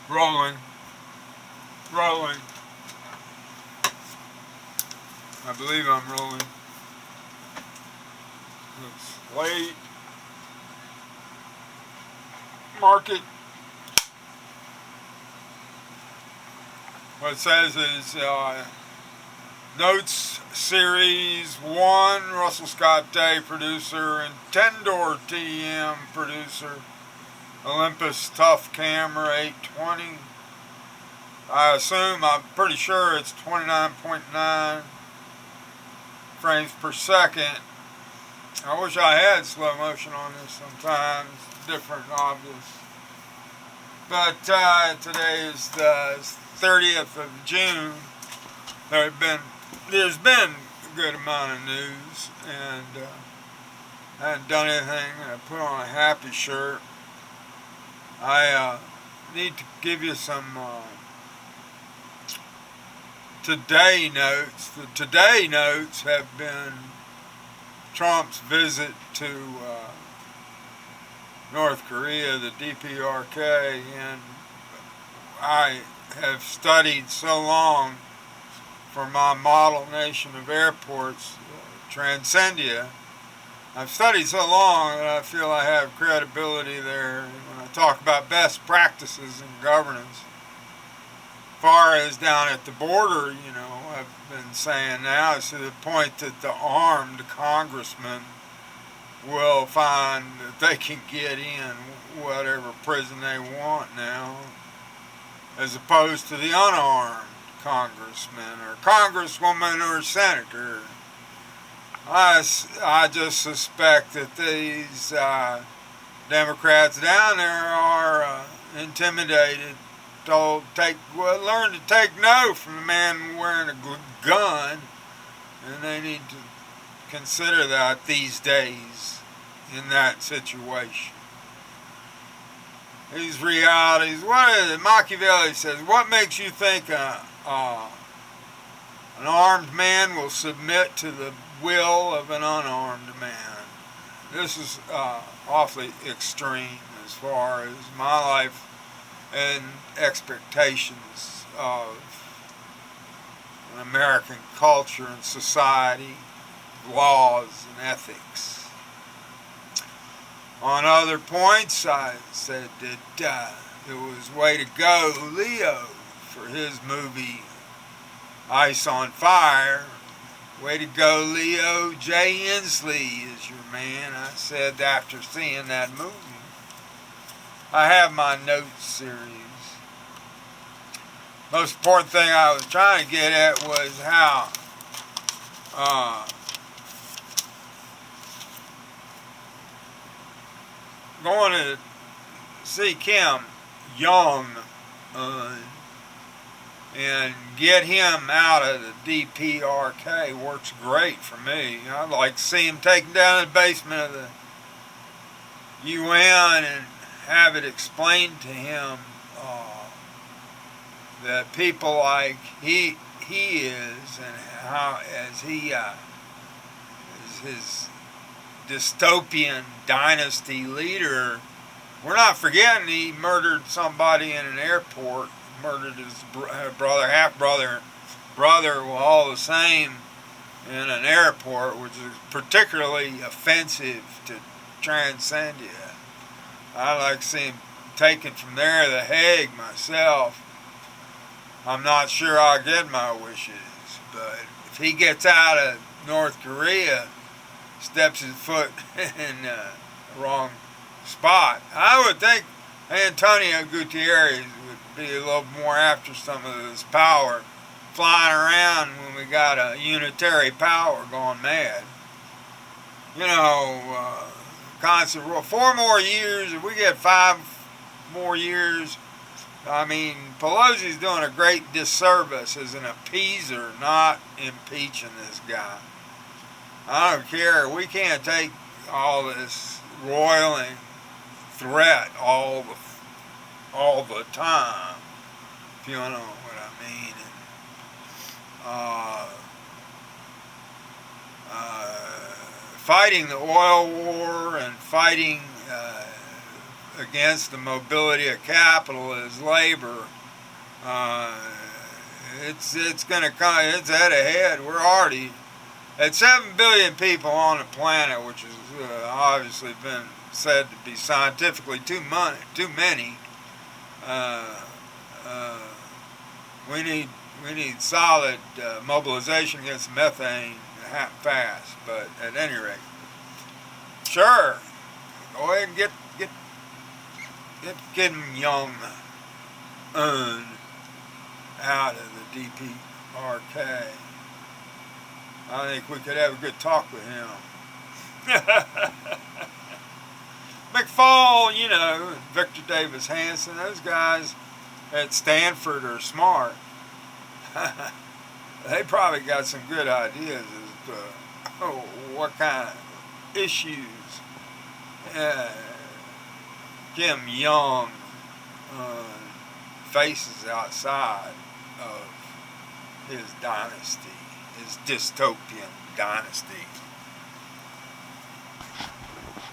Rolling. Rolling. I believe I'm rolling. It's late. Market. What it says is Notes Series 1, Russell Scott Day producer, and Tendor TM producer. Olympus Tough Camera 820. I'm pretty sure it's 29.9 frames per second. I wish I had slow motion on this sometimes. Different, obvious. But today is the 30th of June. There's been a good amount of news, and I hadn't done anything. I put on a happy shirt. I need to give you some today notes. The today notes have been Trump's visit to North Korea, the DPRK, and I have studied so long for my model nation of airports, Transcendia. I've studied so long that I feel I have credibility there when I talk about best practices in governance. As far as down at the border, I've been saying now, it's to the point that the armed congressmen will find that they can get in whatever prison they want now, as opposed to the unarmed congressman or congresswoman or senator. I just suspect that these Democrats down there are intimidated, learn to take no from the man wearing a gun, and they need to consider that these days in that situation. These realities, what is it? Machiavelli says, what makes you think an armed man will submit to the will of an unarmed man? This is awfully extreme as far as my life and expectations of an American culture and society, laws and ethics. On other points, I said that it was way to go, Leo, for his movie Ice on Fire. Way to go, Leo. Jay Inslee is your man, I said after seeing that movie. I have my notes series. Most important thing I was trying to get at was how going to see Kim Jong and get him out of the DPRK works great for me. I'd like to see him taken down to the basement of the UN and have it explained to him that people like he is, and how as he as his dystopian dynasty leader, we're not forgetting he murdered somebody in an airport, murdered his brother, half-brother, well, all the same, in an airport, which is particularly offensive to Transcendia. I'd like to see him taken from there to The Hague myself. I'm not sure I'll get my wishes, but if he gets out of North Korea, steps his foot in the wrong spot, I would think Antonio Gutierrez would be a little more after some of this power flying around when we got a unitary power going mad. Constant rule. 4 more years, if we get 5 more years, I mean, Pelosi's doing a great disservice as an appeaser, not impeaching this guy. I don't care. We can't take all this roiling threat all the time, if you know what I mean. Fighting the oil war and fighting against the mobility of capital is labor. Uh, it's going to come. It's head ahead. We're already at 7 billion people on the planet, which has obviously been said to be scientifically too many. Uh, uh, we need solid mobilization against methane to happen fast. But at any rate, sure, go ahead and get Kim Jong Un out of the DPRK. I think we could have a good talk with him. McFall, you know, Victor Davis Hanson, those guys at Stanford are smart. They probably got some good ideas as to what kind of issues Kim Jong faces outside of his dynasty, his dystopian dynasty.